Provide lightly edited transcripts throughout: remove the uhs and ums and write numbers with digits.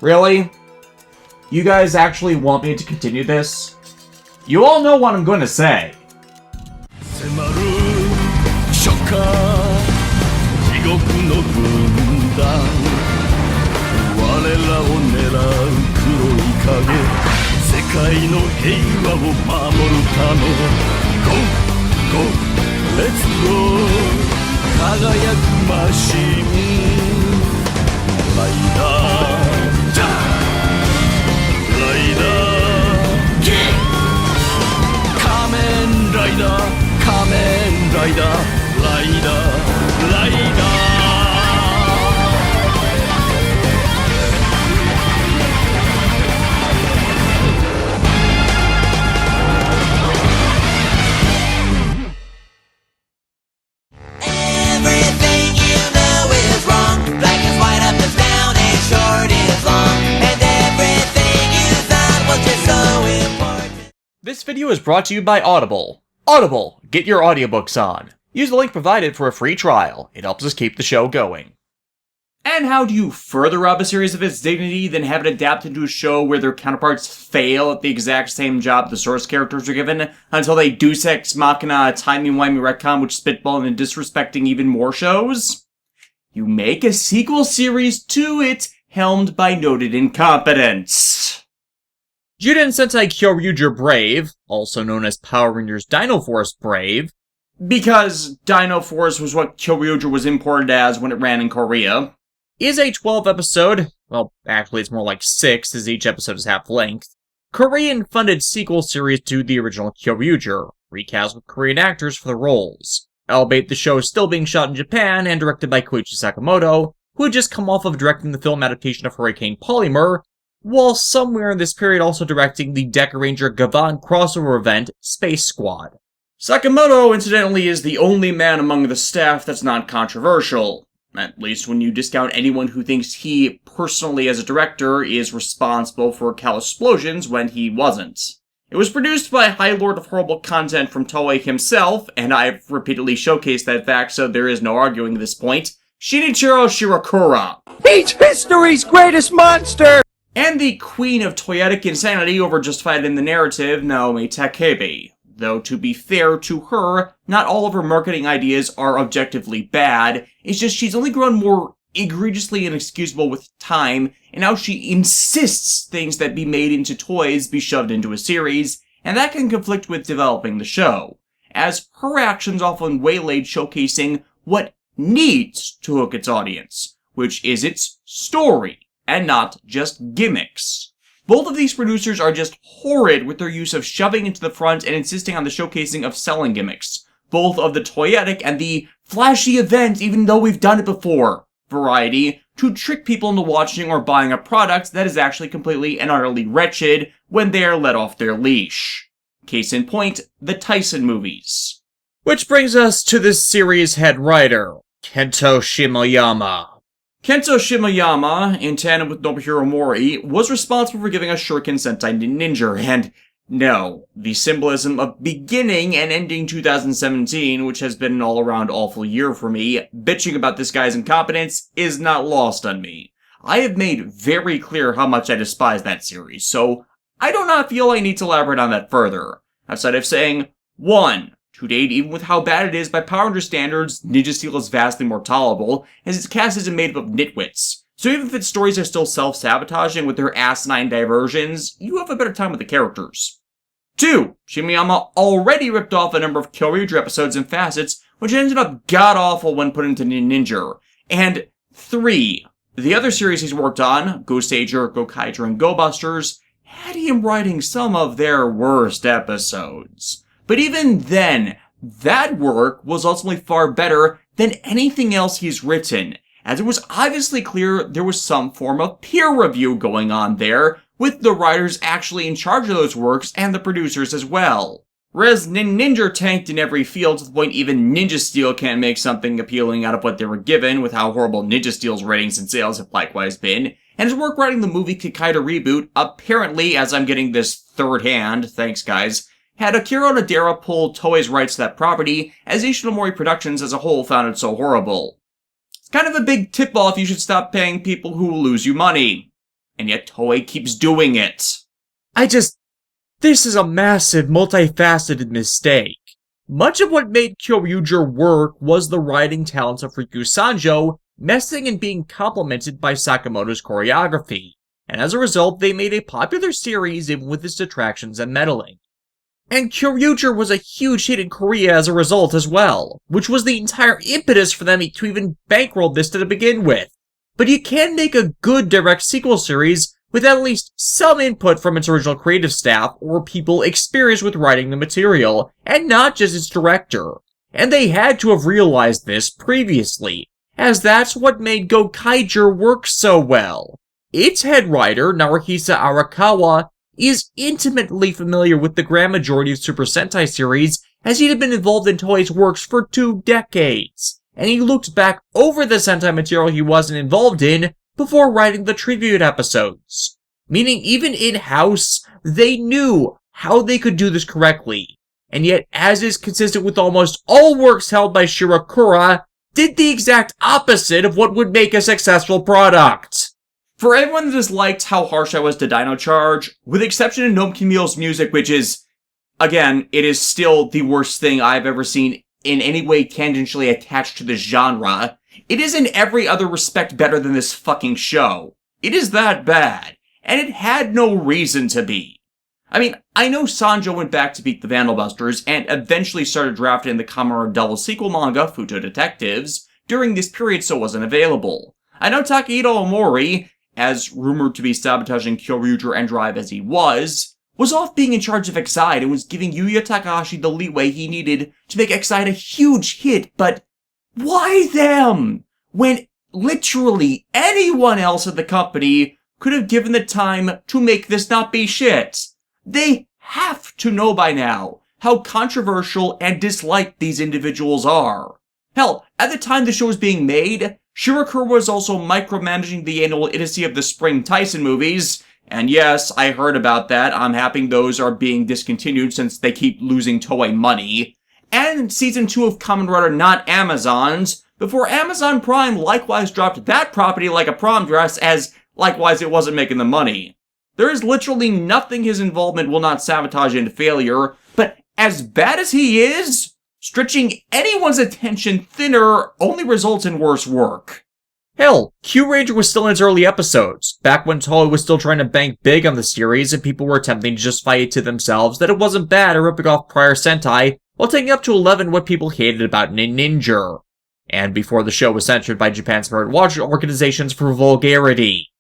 Really? You guys actually want me to continue this? You all know what I'm going to say. Let's go! 輝くマシンライダージャーライダーギー仮面ライダー仮面ライダーライダーライダー This video is brought to you by Audible. Audible, get your audiobooks on. Use the link provided for a free trial. It helps us keep the show going. And how do you further rob a series of its dignity than have it adapted into a show where their counterparts fail at the exact same job the source characters are given until they deus ex machina timey-wimey retcon which spitball and disrespecting even more shows? You make a sequel series to it, helmed by noted incompetence. Zyuden Sentai Kyoryuger Brave, also known as Power Rangers Dino Force Brave, because Dino Force was what Kyoryuger was imported as when it ran in Korea, is a 12-episode, well, actually it's more like 6 as each episode is half-length, Korean-funded sequel series to the original Kyoryuger, recast with Korean actors for the roles. Albeit the show is still being shot in Japan and directed by Koichi Sakamoto, who had just come off of directing the film adaptation of Hurricane Polymer, while somewhere in this period also directing the Deca Ranger Gavan crossover event, Space Squad. Sakamoto, incidentally, is the only man among the staff that's not controversial, at least when you discount anyone who thinks he, personally as a director, is responsible for Calsplosions when he wasn't. It was produced by High Lord of Horrible Content from Toei himself, and I've repeatedly showcased that fact, so there is no arguing this point, Shinichiro Shirakura. He's history's greatest monster! And the queen of toyetic insanity over-justified in the narrative, Naomi Takebe. Though, to be fair to her, not all of her marketing ideas are objectively bad, it's just she's only grown more egregiously inexcusable with time, and now she insists things that be made into toys be shoved into a series, and that can conflict with developing the show, as her actions often waylaid showcasing what needs to hook its audience, which is its story. And not just gimmicks. Both of these producers are just horrid with their use of shoving into the front and insisting on the showcasing of selling gimmicks, both of the toyetic and the flashy event even though we've done it before variety, to trick people into watching or buying a product that is actually completely and utterly wretched when they are let off their leash. Case in point, the Tyson movies. Which brings us to this series' head writer, Kento Shimoyama. Kento Shimoyama, in tandem with Nobuhiro Mori, was responsible for giving us Shuriken Sentai Ninja, and no, the symbolism of beginning and ending 2017, which has been an all-around awful year for me, bitching about this guy's incompetence is not lost on me. I have made very clear how much I despise that series, so I do not feel I need to elaborate on that further, outside of saying, 1. To date, even with how bad it is by Power Ranger standards, Ninja Steel is vastly more tolerable, as its cast isn't made up of nitwits. So even if its stories are still self-sabotaging with their asinine diversions, you have a better time with the characters. 2. Shimoyama already ripped off a number of Kyoryuger episodes and facets, which ended up god-awful when put into Ninja. And 3. The other series he's worked on, Ghostager, Gokaiger, and Go-Busters, had him writing some of their worst episodes. But even then, that work was ultimately far better than anything else he's written, as it was obviously clear there was some form of peer review going on there, with the writers actually in charge of those works and the producers as well. Whereas Ninja tanked in every field to the point even Ninja Steel can't make something appealing out of what they were given, with how horrible Ninja Steel's ratings and sales have likewise been, and his work writing the movie Kikaida Reboot, apparently, as I'm getting this third hand, thanks guys, had Akira Onodera pull Toei's rights to that property, as Ishinomori Productions as a whole found it so horrible. It's kind of a big tip-off you should stop paying people who will lose you money. and yet Toei keeps doing it. This is a massive, multifaceted mistake. Much of what made Kyoryuger work was the writing talents of Riku Sanjo messing and being complemented by Sakamoto's choreography, and as a result, they made a popular series even with its detractions and meddling. And Kyoryuger was a huge hit in Korea as a result as well, which was the entire impetus for them to even bankroll this to begin with. But you can make a good direct sequel series with at least some input from its original creative staff or people experienced with writing the material, and not just its director. And they had to have realized this previously, as that's what made Gokaiger work so well. Its head writer, Naruhisa Arakawa, is intimately familiar with the grand majority of Super Sentai series, as he had been involved in Toei's works for 2 decades, and he looked back over the Sentai material he wasn't involved in before writing the tribute episodes. Meaning even in-house, they knew how they could do this correctly, and yet, as is consistent with almost all works held by Shirakura, did the exact opposite of what would make a successful product. For everyone that disliked how harsh I was to Dino Charge, with the exception of Gnome Camille's music, which is, again, it is still the worst thing I've ever seen in any way tangentially attached to the genre, it is in every other respect better than this fucking show. It is that bad, and it had no reason to be. I mean, I know Sanjo went back to beat the Vandalbusters and eventually started drafting the Kamara double sequel manga, Futo Detectives, during this period so it wasn't available. I know Takahito Omori, as rumored to be sabotaging Kyoryuger and Drive as he was off being in charge of Excite and was giving Yuya Takahashi the leeway he needed to make Excite a huge hit, but why them? When literally anyone else at the company could have given the time to make this not be shit. They have to know by now how controversial and disliked these individuals are. Hell, at the time the show was being made, Shirakura was also micromanaging the annual idiocy of the Spring Tyson movies, and yes, I heard about that. I'm happy those are being discontinued since they keep losing Toei money. And Season 2 of Kamen Rider Not Amazons, before Amazon Prime likewise dropped that property like a prom dress, as likewise it wasn't making the money. There is literally nothing his involvement will not sabotage into failure, but as bad as he is, stretching anyone's attention thinner only results in worse work. Hell, Kyoryuger was still in its early episodes, back when Toei was still trying to bank big on the series and people were attempting to justify it to themselves that it wasn't bad or ripping off prior Sentai, while taking up to 11 what people hated about Ninja. And before the show was censored by Japan's Merit Watch organizations for vulgarity.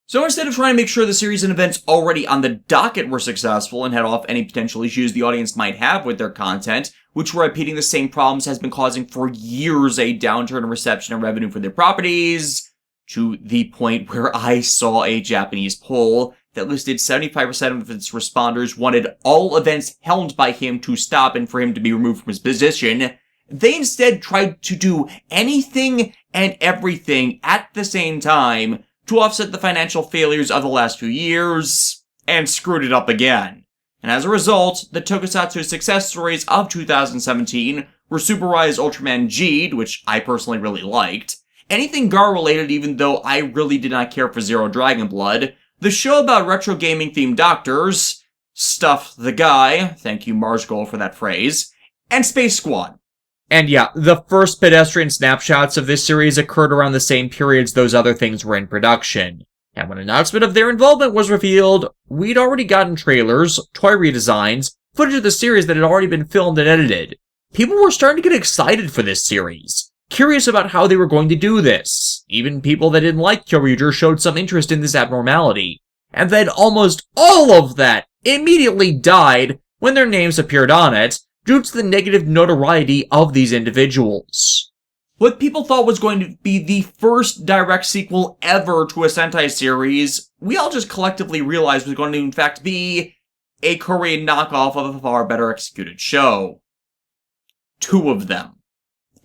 So instead of trying to make sure the series and events already on the docket were successful and head off any potential issues the audience might have with their content, which were repeating the same problems has been causing for years a downturn in reception and revenue for their properties, to the point where I saw a Japanese poll that listed 75% of its responders wanted all events helmed by him to stop and for him to be removed from his position. They instead tried to do anything and everything at the same time to offset the financial failures of the last few years, and screwed it up again. And as a result, the Tokusatsu success stories of 2017 were Super Rise Ultraman G'd, which I personally really liked, anything Gar related even though I really did not care for Zero Dragon Blood, the show about retro gaming themed doctors, Stuff the Guy, thank you Mars Goal for that phrase, and Space Squad. And yeah, the first pedestrian snapshots of this series occurred around the same periods those other things were in production. And when an announcement of their involvement was revealed, we'd already gotten trailers, toy redesigns, footage of the series that had already been filmed and edited. People were starting to get excited for this series, curious about how they were going to do this. Even people that didn't like Kyoryuger showed some interest in this abnormality. And then almost all of that immediately died when their names appeared on it, due to the negative notoriety of these individuals. What people thought was going to be the first direct sequel ever to a Sentai series, we all just collectively realized was going to in fact be a Korean knockoff of a far better executed show. 2 of them.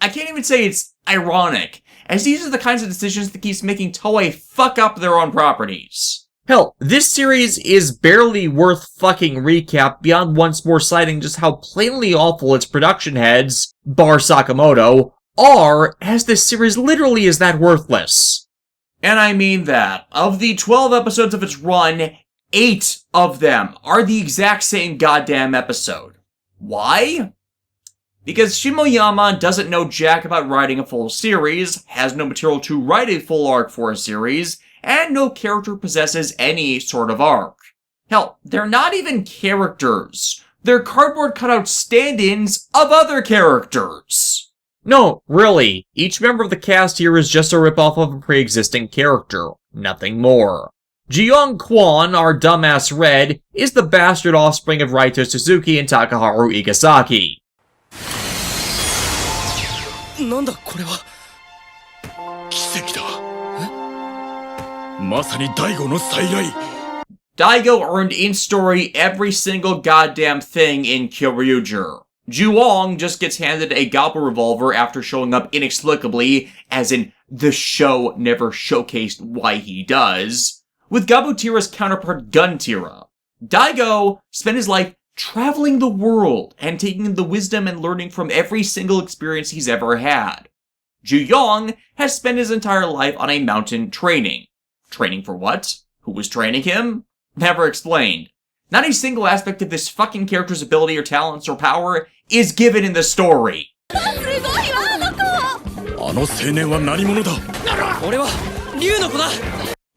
I can't even say it's ironic, as these are the kinds of decisions that keeps making Toei fuck up their own properties. Hell, this series is barely worth fucking recap beyond once more citing just how plainly awful its production heads, bar Sakamoto, are, as this series literally is that worthless. And I mean that. Of the 12 episodes of its run, 8 of them are the exact same goddamn episode. Why? Because Shimoyama doesn't know jack about writing a full series, has no material to write a full arc for a series, and no character possesses any sort of arc. Hell, they're not even characters. They're cardboard cutout stand-ins of other characters. No, really, each member of the cast here is just a ripoff of a pre-existing character, nothing more. Ji-young Kwon, our dumbass Red, is the bastard offspring of Raito Suzuki and Takaharu Igasaki. なんだこれは奇跡だまさに大悟の再来 Daigo earned in-story every single goddamn thing in Kyoryuger. Ju-ong just gets handed a gobble revolver after showing up inexplicably, as in the show never showcased why he does, with Gabutira's counterpart Guntira. Daigo spent his life traveling the world and taking in the wisdom and learning from every single experience he's ever had. Ju-young has spent his entire life on a mountain training. Training for what? Who was training him? Never explained. Not a single aspect of this fucking character's ability or talents or power is given in the story. あの青年は何者だ俺は竜の子だ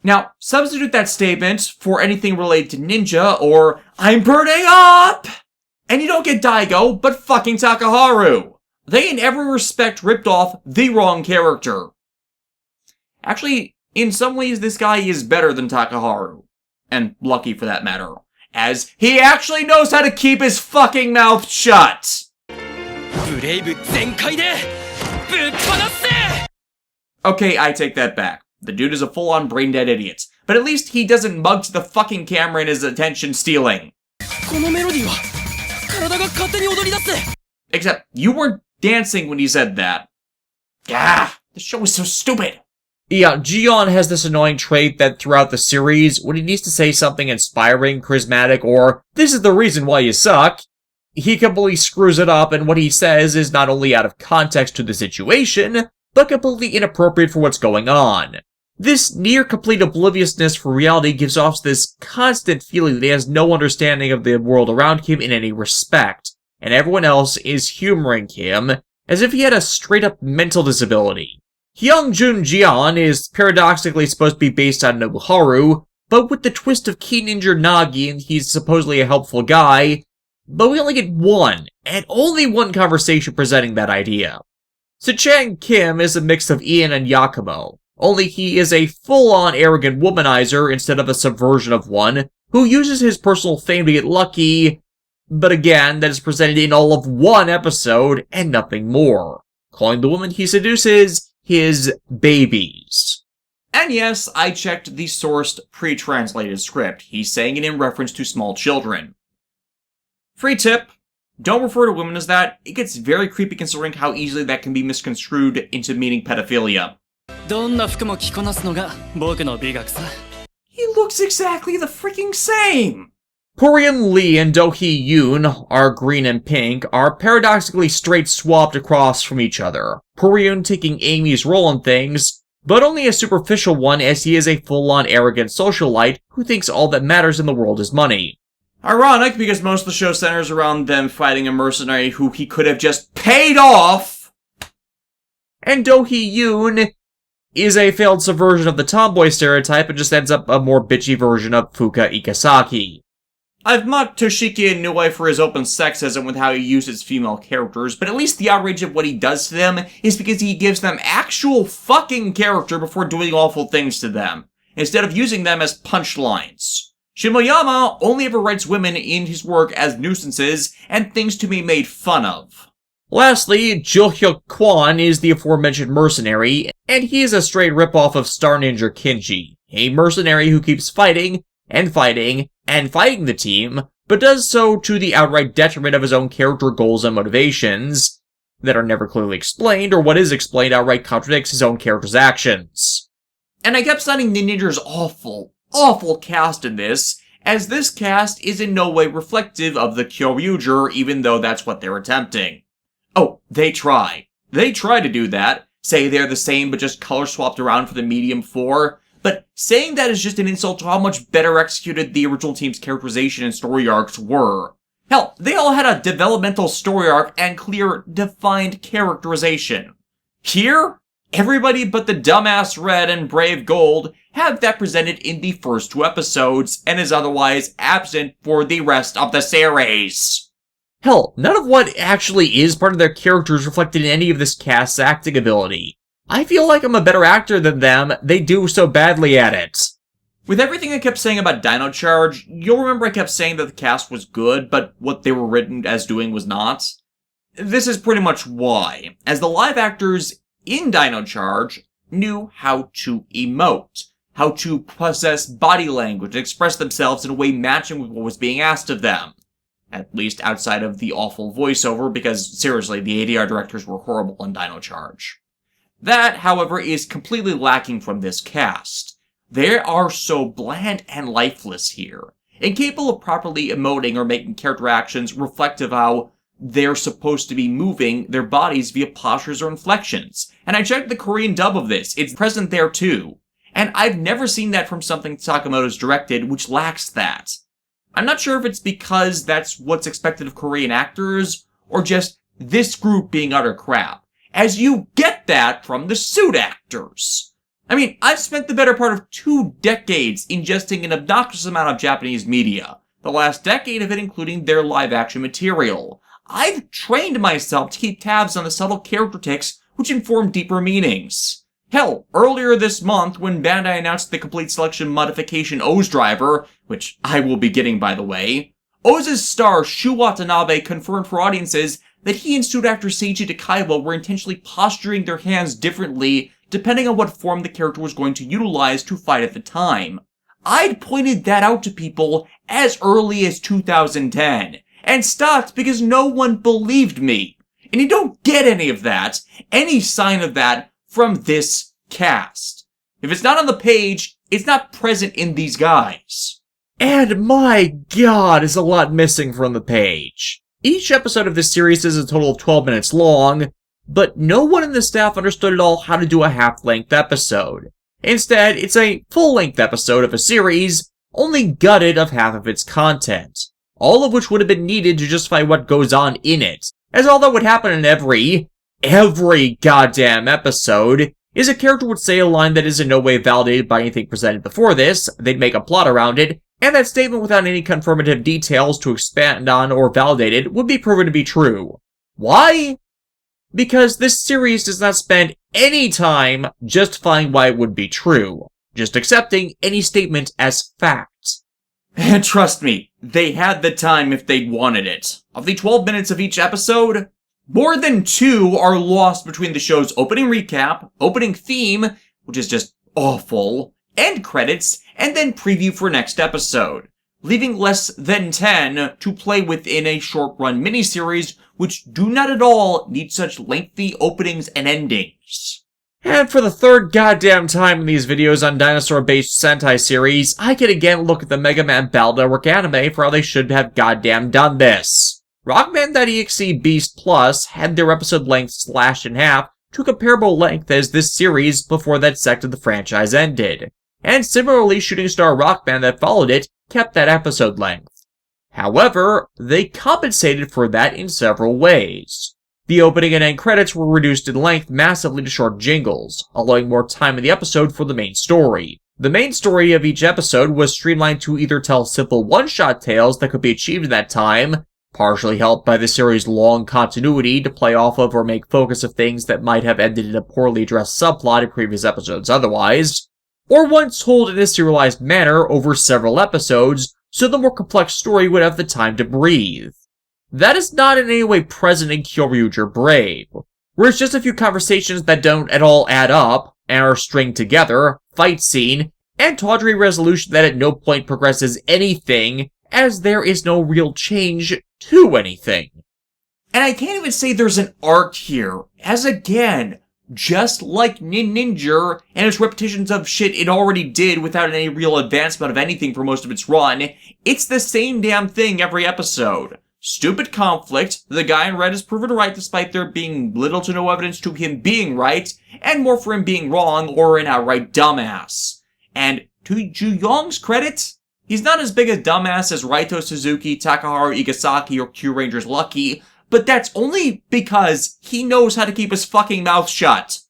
Now, substitute that statement for anything related to ninja or I'm burning up! And you don't get Daigo, but fucking Takaharu. They in every respect ripped off the wrong character. Actually, in some ways this guy is better than Takaharu. And lucky for that matter. As he actually knows how to keep his fucking mouth shut! ブレイブ全開でぶっ放せ Okay, I take that back. The dude is a full-on brain-dead idiot. But at least he doesn't mug to the fucking camera in his attention-stealing. このメロディーは体が勝手に踊り出す Except, you weren't dancing when you said that. Gah! The show is so stupid! Yeah, Ji-young has this annoying trait that throughout the series, when he needs to say something inspiring, charismatic, or this is the reason why you suck, he completely screws it up, and what he says is not only out of context to the situation, but completely inappropriate for what's going on. This near-complete obliviousness for reality gives off this constant feeling that he has no understanding of the world around him in any respect, and everyone else is humoring him as if he had a straight-up mental disability. Hyungjun Jian is paradoxically supposed to be based on Nobuharu, but with the twist of keen injured Nagi and he's supposedly a helpful guy, but we only get one, and only one conversation presenting that idea. Sechang Kim is a mix of Ian and Yakumo, only he is a full-on arrogant womanizer instead of a subversion of one, who uses his personal fame to get lucky, but again, that is presented in all of one episode and nothing more, calling the woman he seduces his babies. And yes, I checked the sourced, pre-translated script. He's saying it in reference to small children. Free tip. Don't refer to women as that. It gets very creepy considering how easily that can be misconstrued into meaning pedophilia. どんな服も着こなすのが僕の美学さ He looks exactly the freaking same! Purion Lee and Do-hee Yoon, our green and pink, are paradoxically straight swapped across from each other. Purion taking Amy's role in things, but only a superficial one as he is a full-on arrogant socialite who thinks all that matters in the world is money. Ironic, because most of the show centers around them fighting a mercenary who he could have just paid off! And Do-hee Yoon is a failed subversion of the tomboy stereotype and just ends up a more bitchy version of Fuka Ikasaki. I've mocked Toshiki Inoue for his open sexism with how he uses female characters, but at least the outrage of what he does to them is because he gives them actual fucking character before doing awful things to them, instead of using them as punchlines. Shimoyama only ever writes women in his work as nuisances and things to be made fun of. Lastly, Jo-hyuk Kwon is the aforementioned mercenary, and he is a straight ripoff of Star Ninja Kinji, a mercenary who keeps fighting, and fighting, and fighting the team, but does so to the outright detriment of his own character goals and motivations, that are never clearly explained, or what is explained outright contradicts his own character's actions. And I kept citing the Ninja's awful cast in this, as this cast is in no way reflective of the Kyoryuger, even though that's what they're attempting. Oh, they try. They try to do that, say they're the same but just color swapped around for the medium 4. But saying that is just an insult to how much better executed the original team's characterization and story arcs were. Hell, they all had a developmental story arc and clear, defined characterization. Here, everybody but the dumbass Red and Brave Gold have that presented in the first 2 episodes and is otherwise absent for the rest of the series. Hell, none of what actually is part of their characters reflected in any of this cast's acting ability. I feel like I'm a better actor than them, they do so badly at it. With everything I kept saying about Dino Charge, you'll remember I kept saying that the cast was good, but what they were written as doing was not. This is pretty much why, as the live actors in Dino Charge knew how to emote, how to possess body language and express themselves in a way matching with what was being asked of them. At least outside of the awful voiceover, because seriously, the ADR directors were horrible in Dino Charge. That, however, is completely lacking from this cast. They are so bland and lifeless here, incapable of properly emoting or making character actions reflective of how they're supposed to be moving their bodies via postures or inflections. And I checked the Korean dub of this, it's present there too. And I've never seen that from something Sakamoto's directed, which lacks that. I'm not sure if it's because that's what's expected of Korean actors, or just this group being utter crap, as you get that from the suit actors. I mean, I've spent the better part of 2 decades ingesting an obnoxious amount of Japanese media, the last decade of it including their live-action material. I've trained myself to keep tabs on the subtle character tics which inform deeper meanings. Hell, earlier this month when Bandai announced the complete selection modification O's driver, which I will be getting by the way, O's star Shu Watanabe confirmed for audiences that he and suit actor Seiji Takaiwa were intentionally posturing their hands differently depending on what form the character was going to utilize to fight at the time. I'd pointed that out to people as early as 2010, and stopped because no one believed me. And you don't get any of that, any sign of that, from this cast. If it's not on the page, it's not present in these guys. And my god, is a lot missing from the page. Each episode of this series is a total of 12 minutes long, but no one in the staff understood at all how to do a half-length episode. Instead, it's a full-length episode of a series, only gutted of half of its content, all of which would have been needed to justify what goes on in it, as all that would happen in every goddamn episode is a character would say a line that is in no way validated by anything presented before this, they'd make a plot around it, and that statement without any confirmative details to expand on or validate it would be proven to be true. Why? Because this series does not spend any time justifying why it would be true, just accepting any statement as fact. And trust me, they had the time if they'd wanted it. Of the 12 minutes of each episode, more than 2 are lost between the show's opening recap, opening theme, which is just awful, end credits, and then preview for next episode, leaving less than 10 to play within a short-run miniseries which do not at all need such lengthy openings and endings. And for the 3rd goddamn time in these videos on dinosaur-based Sentai series, I can again look at the Mega Man Battle Network anime for how they should have goddamn done this. Rockman.exe Beast Plus had their episode length slashed in half to a comparable length as this series before that sect of the franchise ended. And similarly, Shooting Star Rockman that followed it kept that episode length. However, they compensated for that in several ways. The opening and end credits were reduced in length massively to short jingles, allowing more time in the episode for the main story. The main story of each episode was streamlined to either tell simple one-shot tales that could be achieved in that time, partially helped by the series' long continuity to play off of or make focus of things that might have ended in a poorly addressed subplot in previous episodes otherwise, or once told in a serialized manner over several episodes, so the more complex story would have the time to breathe. That is not in any way present in Kyoryuger Brave, where it's just a few conversations that don't at all add up, and are stringed together, fight scene, and tawdry resolution that at no point progresses anything, as there is no real change to anything. And I can't even say there's an arc here, as again, just like Ninja and its repetitions of shit it already did without any real advancement of anything for most of its run, it's the same damn thing every episode. stupid conflict, the guy in red is proven right despite there being little to no evidence to him being right, and more for him being wrong or an outright dumbass. And to Ju Yong's credit, he's not as big a dumbass as Raito Suzuki, Takaharu Igasaki, or Kyoryuger's Lucky, but that's only because he knows how to keep his fucking mouth shut.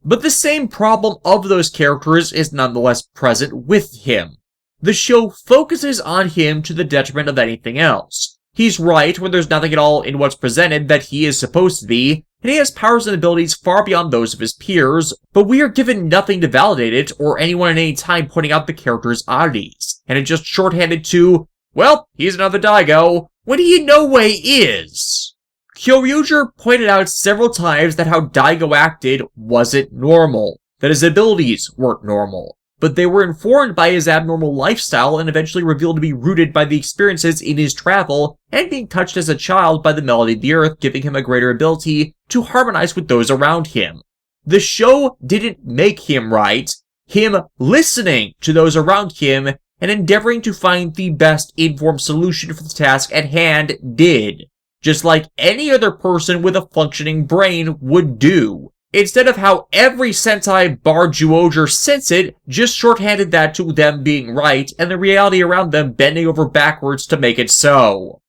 But the same problem of those characters is nonetheless present with him. The show focuses on him to the detriment of anything else. He's right when there's nothing at all in what's presented that he is supposed to be, and he has powers and abilities far beyond those of his peers, but we are given nothing to validate it or anyone at any time pointing out the character's oddities, and it's just shorthanded to, well, he's another Daigo, when he in no way is. Kyoryuger pointed out several times that how Daigo acted wasn't normal, that his abilities weren't normal, but they were informed by his abnormal lifestyle and eventually revealed to be rooted by the experiences in his travel and being touched as a child by the melody of the earth, giving him a greater ability to harmonize with those around him. The show didn't make him right, him listening to those around him and endeavoring to find the best informed solution for the task at hand did. Just like any other person with a functioning brain would do. Instead of how every Sentai bar Zyuden since it just shorthanded that to them being right and the reality around them bending over backwards to make it so.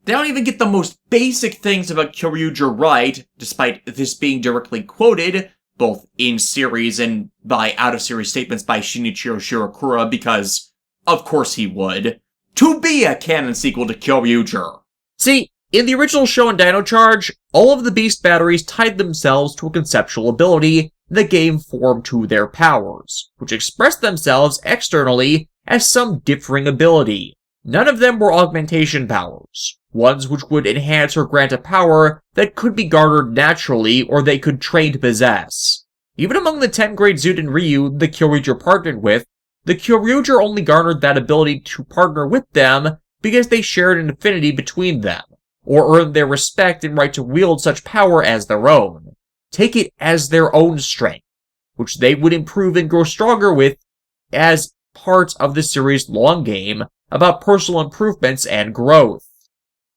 They don't even get the most basic things about Kyoryuger right, despite this being directly quoted, both in series and by out-of-series statements by Shinichiro Shirakura, because of course he would, to be a canon sequel to Kyoryuger. See, in the original show in Dino Charge, all of the beast batteries tied themselves to a conceptual ability the game formed to their powers, which expressed themselves externally as some differing ability. None of them were augmentation powers, ones which would enhance or grant a power that could be garnered naturally or they could train to possess. Even among the 10th grade Zyuden Ryu the Kyoryuger partnered with, the Kyoryuger only garnered that ability to partner with them because they shared an affinity between them, or earn their respect and right to wield such power as their own. Take it as their own strength, which they would improve and grow stronger with as part of the series' long game about personal improvements and growth.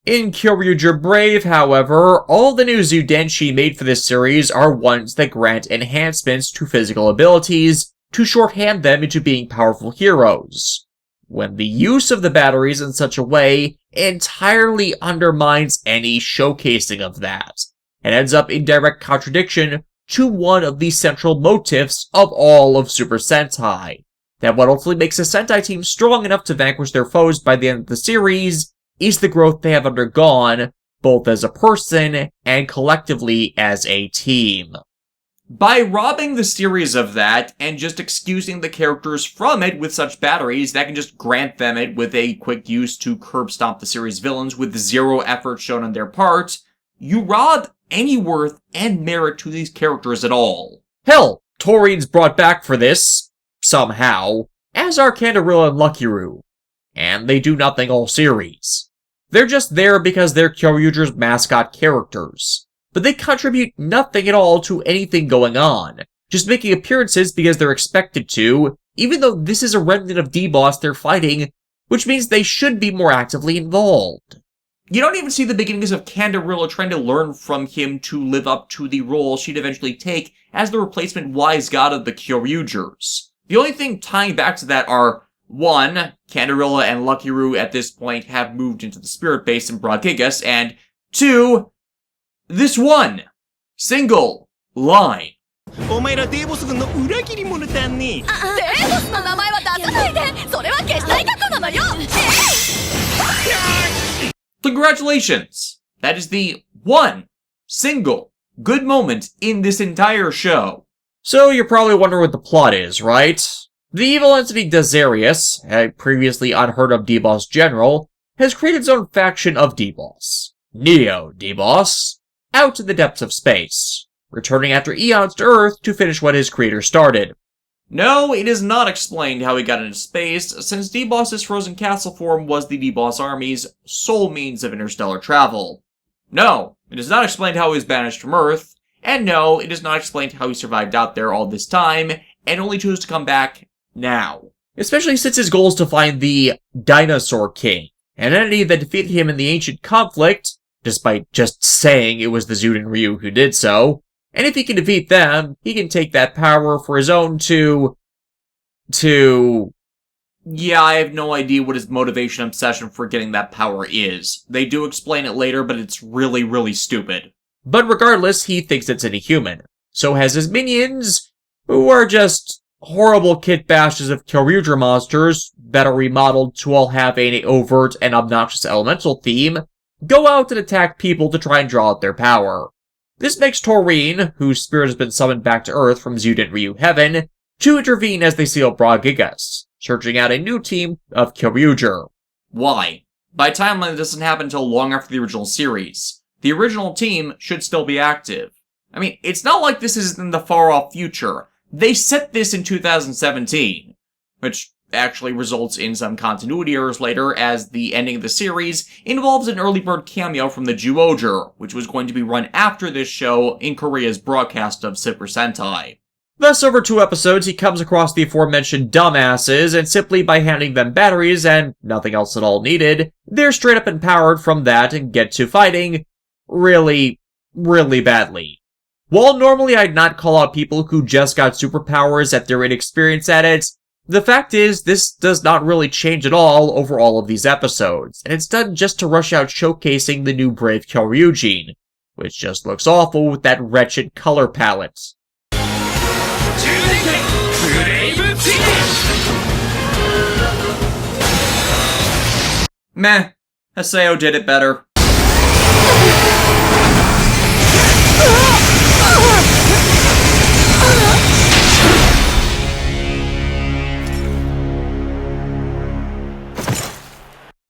In Kyoryuger Brave, however, all the new Zyudenshi made for this series are ones that grant enhancements to physical abilities to shorthand them into being powerful heroes, when the use of the batteries in such a way entirely undermines any showcasing of that, and ends up in direct contradiction to one of the central motifs of all of Super Sentai, that what ultimately makes a Sentai team strong enough to vanquish their foes by the end of the series is the growth they have undergone, both as a person and collectively as a team. By robbing the series of that, and just excusing the characters from it with such batteries that can just grant them it with a quick use to curb stomp the series villains with zero effort shown on their part, you rob any worth and merit to these characters at all. Hell, Torian's brought back for this, somehow, as are Canderilla and Luckyru, and they do nothing all series. They're just there because they're Kyoryuger's mascot characters. But they contribute nothing at all to anything going on, just making appearances because they're expected to, even though this is a remnant of D-Boss they're fighting, which means they should be more actively involved. You don't even see the beginnings of Canderilla trying to learn from him to live up to the role she'd eventually take as the replacement wise god of the Kyoryugers. The only thing tying back to that are, 1, Canderilla and Luckyru at this point have moved into the spirit base in Broad Gigas, and 2, this one single line. お前らデーボス軍の裏切り者だね。デーボスの名前は出さないで。それは消したい過去なのよ。Congratulations! That is the one single good moment in this entire show. So you're probably wondering what the plot is, right? The evil entity Dazarius, a previously unheard of D-Boss general, has created his own faction of D-Boss. Neo D-Boss, out in the depths of space, returning after eons to Earth to finish what his creator started. No, it is not explained how he got into space, since D-Boss's frozen castle form was the D-Boss army's sole means of interstellar travel. No, it is not explained how he was banished from Earth, and no, it is not explained how he survived out there all this time, and only chose to come back now. Especially since his goal is to find the Dinosaur King, an entity that defeated him in the ancient conflict, despite just saying it was the Zyuden Ryu who did so. And if he can defeat them, he can take that power for his own Yeah, I have no idea what his motivation obsession for getting that power is. They do explain it later, but it's really, really stupid. But regardless, he thinks it's inhuman. So has his minions, who are just horrible kit bashes of Kyoryuger monsters that are remodeled to all have an overt and obnoxious elemental theme, go out and attack people to try and draw out their power. This makes Toreen, whose spirit has been summoned back to Earth from Zyuden Ryu Heaven, to intervene as they seal Gigas, searching out a new team of Kyoryuger. Why? By timeline, this doesn't happen until long after the original series. The original team should still be active. I mean, it's not like this is in the far-off future. They set this in 2017, which actually results in some continuity errors later, as the ending of the series involves an early bird cameo from the Zyuden, which was going to be run after this show in Korea's broadcast of Super Sentai. Thus, over 2 episodes, he comes across the aforementioned dumbasses, and simply by handing them batteries and nothing else at all needed, they're straight up empowered from that and get to fighting really, really badly. While normally I'd not call out people who just got superpowers at their inexperience at it, the fact is, this does not really change at all over all of these episodes, and it's done just to rush out showcasing the new brave Kyoryuger, which just looks awful with that wretched color palette. Meh. Haseo did it better.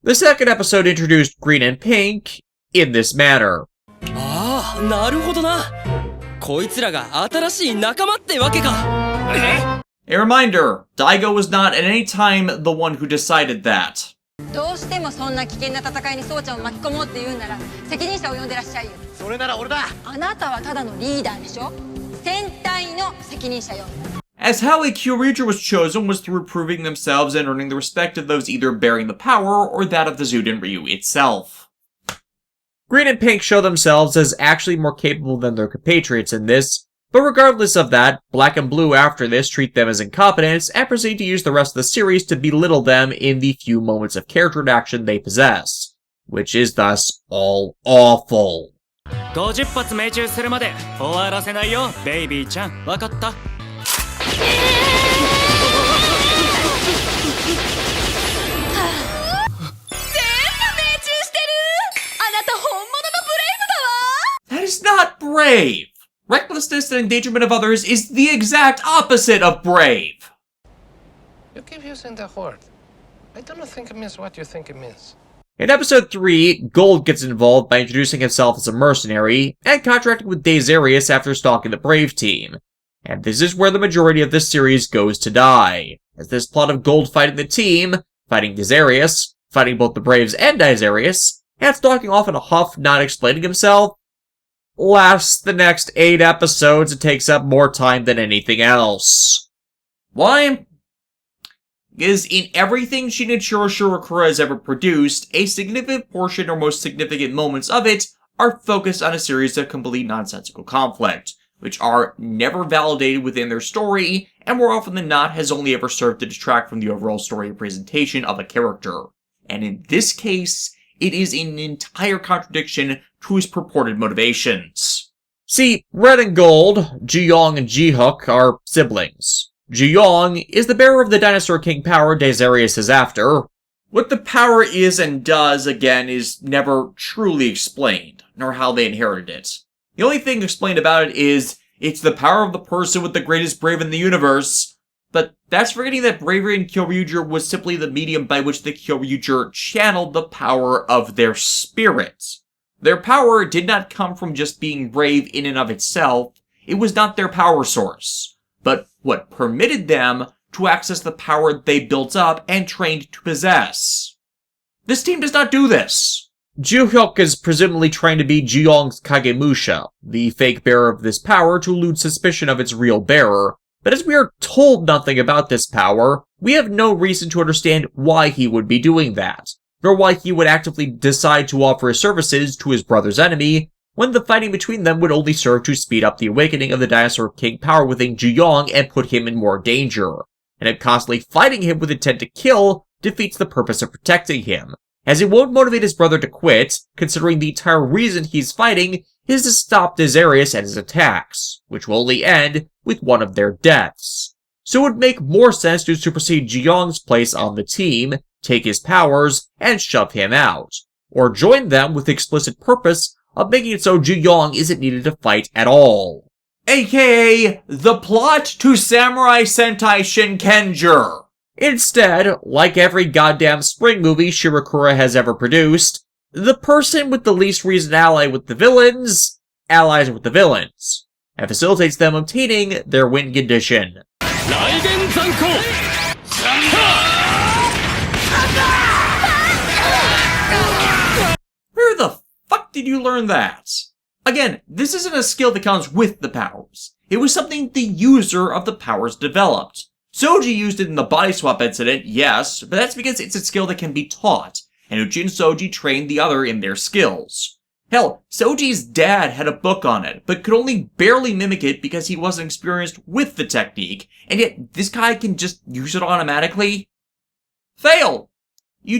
The second episode introduced Green and Pink in this manner. ああ、なるほどな。こいつらが新しい仲間ってわけか。A reminder, Daigo was not at any time the one who decided that. どうしてもそんな危険な戦いにそうちゃんを巻き込もうって言うなら責任者を呼んでらっしゃいよ。それなら俺だ。あなたはただのリーダーでしょ。戦隊の責任者よ。As how a Kyoryuger was chosen was through proving themselves and earning the respect of those either bearing the power or that of the Zyuden Ryu itself. Green and Pink show themselves as actually more capable than their compatriots in this, but regardless of that, Black and Blue after this treat them as incompetents and proceed to use the rest of the series to belittle them in the few moments of character action they possess, which is thus all awful. 50発命中するまで終わらせないよ、ベイビーちゃん。わかった？That is not brave! Recklessness and endangerment of others is the exact opposite of brave! You keep using that word. I don't think it means what you think it means. In episode 3, Gold gets involved by introducing himself as a mercenary and contracting with Daesarius after stalking the Brave team. And this is where the majority of this series goes to die, as this plot of Gold fighting the team, fighting Daesarius, fighting both the Braves and Daesarius, and stalking off in a huff not explaining himself, lasts the next 8 episodes and takes up more time than anything else. Why? Because in everything Shinichiro Shirakura has ever produced, a significant portion or most significant moments of it are focused on a series of complete nonsensical conflict, which are never validated within their story, and more often than not has only ever served to detract from the overall story presentation of a character. And in this case, it is an entire contradiction to his purported motivations. See, Red and Gold, Ji-Yong and Ji-Hook, are siblings. Ji-Yong is the bearer of the Dinosaur King power Daesarius is after. What the power is and does, again, is never truly explained, nor how they inherited it. The only thing explained about it is, it's the power of the person with the greatest brave in the universe. But that's forgetting that bravery in Kyoryuger was simply the medium by which the Kyoryuger channeled the power of their spirit. Their power did not come from just being brave in and of itself. It was not their power source, but what permitted them to access the power they built up and trained to possess. This team does not do this. Ji-Hook is presumably trying to be Ji-Yong's Kagemusha, the fake bearer of this power to elude suspicion of its real bearer, but as we are told nothing about this power, we have no reason to understand why he would be doing that. nor why he would actively decide to offer his services to his brother's enemy, when the fighting between them would only serve to speed up the awakening of the Dinosaur King power within Ju-Yong and put him in more danger. And him constantly fighting him with intent to kill defeats the purpose of protecting him, as it won't motivate his brother to quit, considering the entire reason he's fighting is to stop Dazarius and his attacks, which will only end with one of their deaths. So it would make more sense to supersede Ju-Yong's place on the team, take his powers, and shove him out, or join them with the explicit purpose of making it so Ju-Yong isn't needed to fight at all. AKA, the plot to Samurai Sentai Shinkenger. Instead, like every goddamn spring movie Shirakura has ever produced, the person with the least reason to ally with the villains, allies with the villains, and facilitates them obtaining their win condition. Where the fuck did you learn that? Again, this isn't a skill that comes with the powers. It was something the user of the powers developed. Soji used it in the body swap incident, yes, but that's because it's a skill that can be taught, and Uchi and Soji trained the other in their skills. Hell, Soji's dad had a book on it, but could only barely mimic it because he wasn't experienced with the technique, and yet this guy can just use it automatically? Fail! You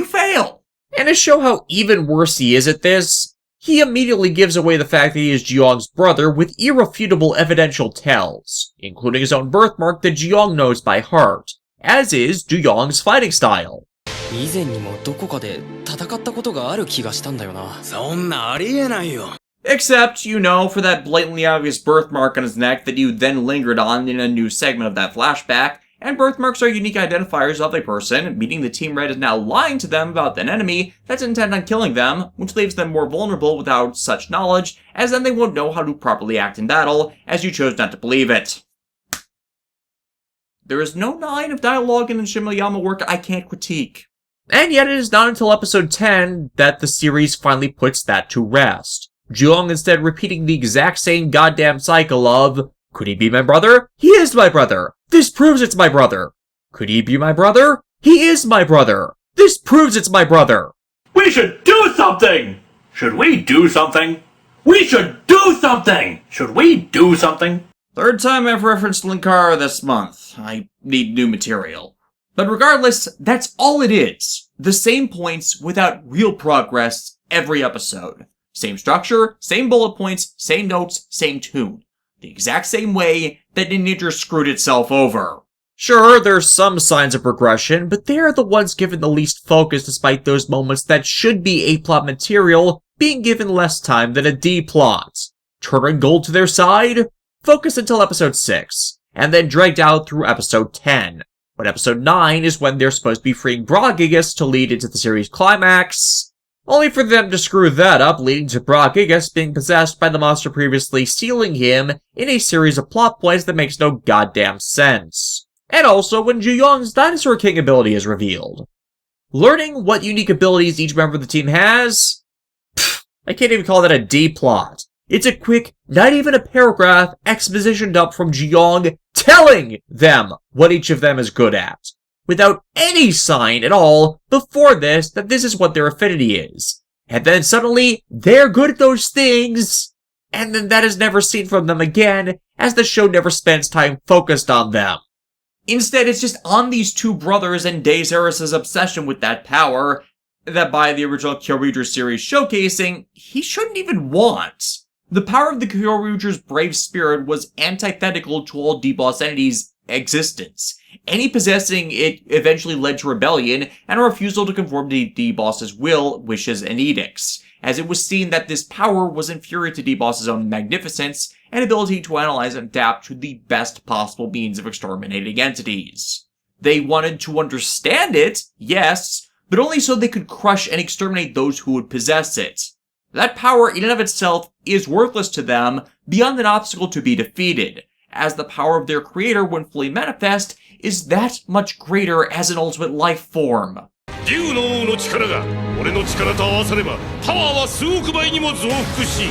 fail! And to show how even worse he is at this, he immediately gives away the fact that he is Ju-Yong's brother with irrefutable evidential tells, including his own birthmark that Ju-Yong knows by heart, as is Ju-Yong's fighting style. 以前にもどこかで戦ったことがある気がしたんだよな。そんなありえないよ。 Except, for that blatantly obvious birthmark on his neck that you then lingered on in a new segment of that flashback, and birthmarks are unique identifiers of a person, meaning the Team Red is now lying to them about an enemy that's intent on killing them, which leaves them more vulnerable without such knowledge, as then they won't know how to properly act in battle, as you chose not to believe it. There is no line of dialogue in the Shimoyama work I can't critique. And yet it is not until episode 10 that the series finally puts that to rest. Ju-Yong instead repeating the exact same goddamn cycle of, could he be my brother? He is my brother! This proves it's my brother! Could he be my brother? He is my brother! This proves it's my brother! We should do something! Should we do something? We should do something! Should we do something? Third time I've referenced Linkara this month. I need new material. But regardless, that's all it is. The same points without real progress every episode. Same structure, same bullet points, same notes, same tune. The exact same way that Ninja screwed itself over. Sure, there's some signs of progression, but they are the ones given the least focus despite those moments that should be A-plot material being given less time than a D-plot. Turning gold to their side? Focus until episode 6, and then dragged out through episode 10. But episode 9 is when they're supposed to be freeing Bragigas to lead into the series climax, only for them to screw that up, leading to Bragigas being possessed by the monster previously stealing him in a series of plot points that makes no goddamn sense. And also when Ju-Yong's Dinosaur King ability is revealed. Learning what unique abilities each member of the team has? Pfft, I can't even call that a D-plot. It's a quick, not even a paragraph, exposition dump from Ju-Yong telling them what each of them is good at, without any sign at all before this that this is what their affinity is. And then suddenly, they're good at those things, and then that is never seen from them again, as the show never spends time focused on them. Instead, it's just on these two brothers and Dazarius' obsession with that power that by the original Kyoryuger series showcasing, he shouldn't even want. The power of the Kyoryuger's brave spirit was antithetical to all D-Boss entities' existence. Any possessing it eventually led to rebellion and a refusal to conform to D-Boss's will, wishes, and edicts, as it was seen that this power was inferior to D-Boss's own magnificence and ability to analyze and adapt to the best possible means of exterminating entities. They wanted to understand it, yes, but only so they could crush and exterminate those who would possess it. That power in and of itself is worthless to them beyond an obstacle to be defeated, as the power of their creator when fully manifest is that much greater as an ultimate life form. 竜の王の力が俺の力と合わさればパワーは数億倍にも増幅し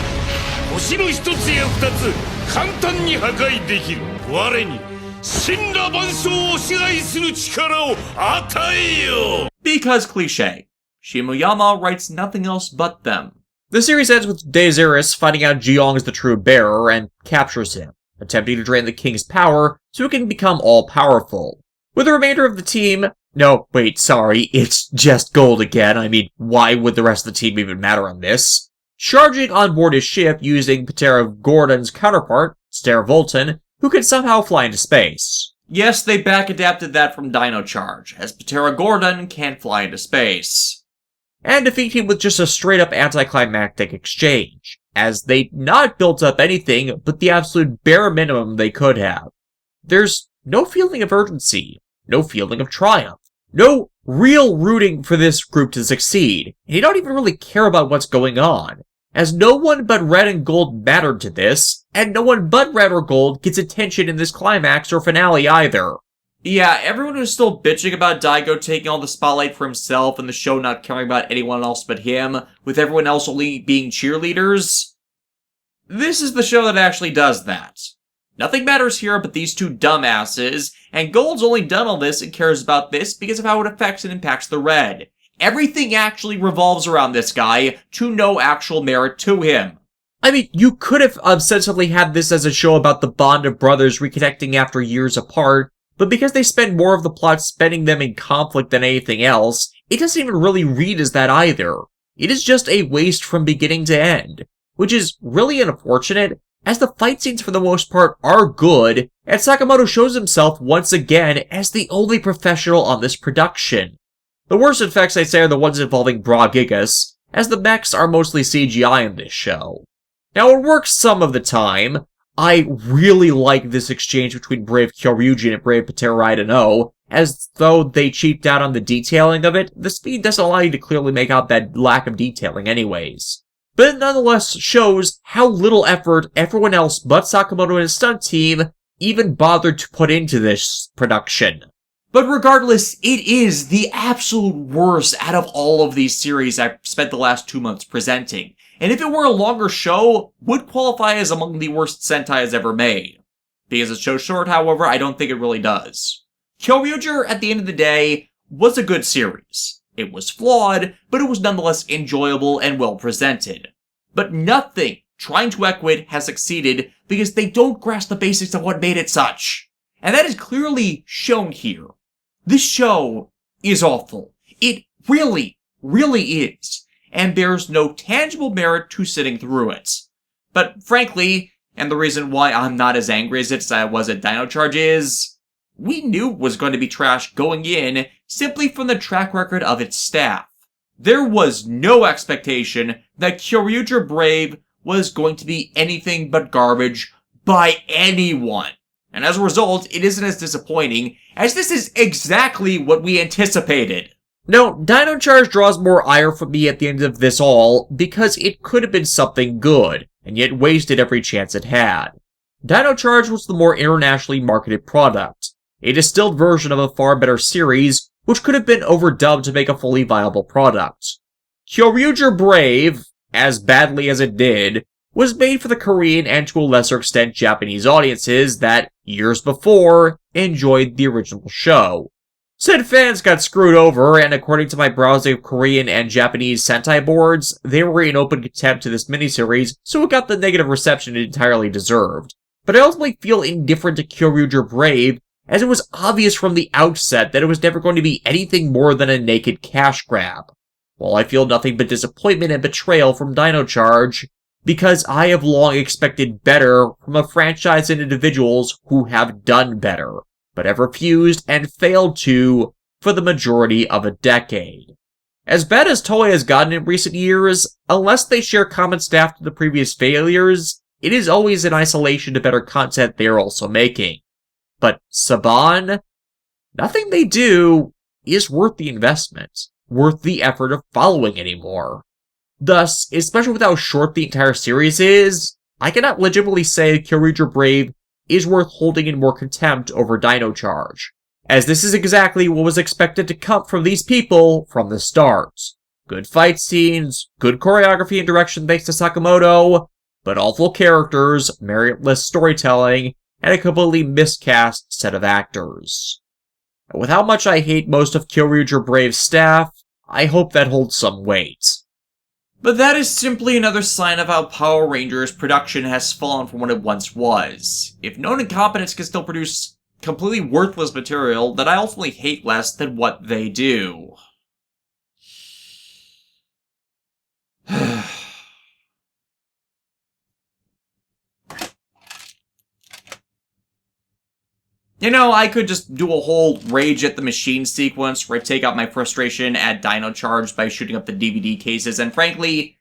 星の一つや二つ簡単に破壊できる我に死んだ万象を支配する力を与えよ Because cliche. Shimoyama writes nothing else but them. The series ends with Desiris finding out Jiong is the true bearer and captures him, attempting to drain the king's power so he can become all-powerful. With the remainder of the team... No, wait, sorry, it's just Gold again. I mean, why would the rest of the team even matter on this? Charging on board his ship using Patera Gordon's counterpart, Stair Volton, who can somehow fly into space. Yes, they back-adapted that from Dino Charge, as Patera Gordon can't fly into space. And defeat him with just a straight-up anticlimactic exchange, as they'd not built up anything but the absolute bare minimum they could have. There's no feeling of urgency, no feeling of triumph, no real rooting for this group to succeed, and you don't even really care about what's going on, as no one but Red and Gold mattered to this, and no one but Red or Gold gets attention in this climax or finale either. Yeah, everyone was still bitching about Daigo taking all the spotlight for himself and the show not caring about anyone else but him, with everyone else only being cheerleaders. This is the show that actually does that. Nothing matters here but these two dumbasses, and Gold's only done all this and cares about this because of how it affects and impacts the Red. Everything actually revolves around this guy, to no actual merit to him. I mean, you could have ostensibly had this as a show about the bond of brothers reconnecting after years apart, but because they spend more of the plot spending them in conflict than anything else, it doesn't even really read as that either. It is just a waste from beginning to end, which is really unfortunate, as the fight scenes for the most part are good, and Sakamoto shows himself once again as the only professional on this production. The worst effects, I'd say, are the ones involving Bra Gigas, as the mechs are mostly CGI in this show. Now, it works some of the time. I really like this exchange between Brave Kyoryuger and Brave Patera Idano, as though they cheaped out on the detailing of it, the speed doesn't allow you to clearly make out that lack of detailing anyways. But it nonetheless shows how little effort everyone else but Sakamoto and his stunt team even bothered to put into this production. But regardless, it is the absolute worst out of all of these series I've spent the last 2 months presenting. And if it were a longer show, would qualify as among the worst Sentai's ever made. Because it's so short, however, I don't think it really does. Kyoryuger, at the end of the day, was a good series. It was flawed, but it was nonetheless enjoyable and well presented. But nothing trying to echo it has succeeded because they don't grasp the basics of what made it such. And that is clearly shown here. This show is awful. It really, really is. And there's no tangible merit to sitting through it. But frankly, and the reason why I'm not as angry as I was at Dino Charge is, we knew it was going to be trash going in simply from the track record of its staff. There was no expectation that Kyoryuger Brave was going to be anything but garbage by anyone. And as a result, it isn't as disappointing, as this is exactly what we anticipated. No, Dino Charge draws more ire from me at the end of this all, because it could have been something good, and yet wasted every chance it had. Dino Charge was the more internationally marketed product, a distilled version of a far better series, which could have been overdubbed to make a fully viable product. Kyoryuger Brave, as badly as it did, was made for the Korean and to a lesser extent Japanese audiences that, years before, enjoyed the original show. Said fans got screwed over, and according to my browsing of Korean and Japanese Sentai boards, they were in open contempt to this miniseries, so it got the negative reception it entirely deserved. But I ultimately feel indifferent to Kyoryuger Brave, as it was obvious from the outset that it was never going to be anything more than a naked cash grab. While I feel nothing but disappointment and betrayal from Dino Charge, because I have long expected better from a franchise and individuals who have done better, but have refused and failed to for the majority of a decade. As bad as Toei has gotten in recent years, unless they share common staff to the previous failures, it is always in isolation to better content they are also making. But Saban, nothing they do is worth the investment, worth the effort of following anymore. Thus, especially with how short the entire series is, I cannot legitimately say Kyoryuger Brave is worth holding in more contempt over Dino Charge, as this is exactly what was expected to come from these people from the start. Good fight scenes, good choreography and direction thanks to Sakamoto, but awful characters, meritless storytelling, and a completely miscast set of actors. And with how much I hate most of Kyoryuger Brave's staff, I hope that holds some weight. But that is simply another sign of how Power Rangers production has fallen from what it once was. If known incompetence can still produce completely worthless material, then I ultimately hate less than what they do. You know, I could just do a whole Rage at the Machine sequence where I take out my frustration at Dino Charge by shooting up the DVD cases, and frankly,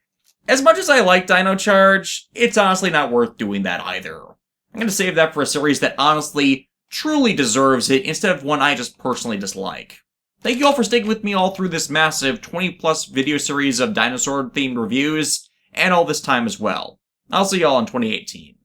as much as I like Dino Charge, it's honestly not worth doing that either. I'm gonna save that for a series that honestly, truly deserves it, instead of one I just personally dislike. Thank you all for sticking with me all through this massive 20-plus video series of dinosaur-themed reviews, and all this time as well. I'll see y'all in 2018.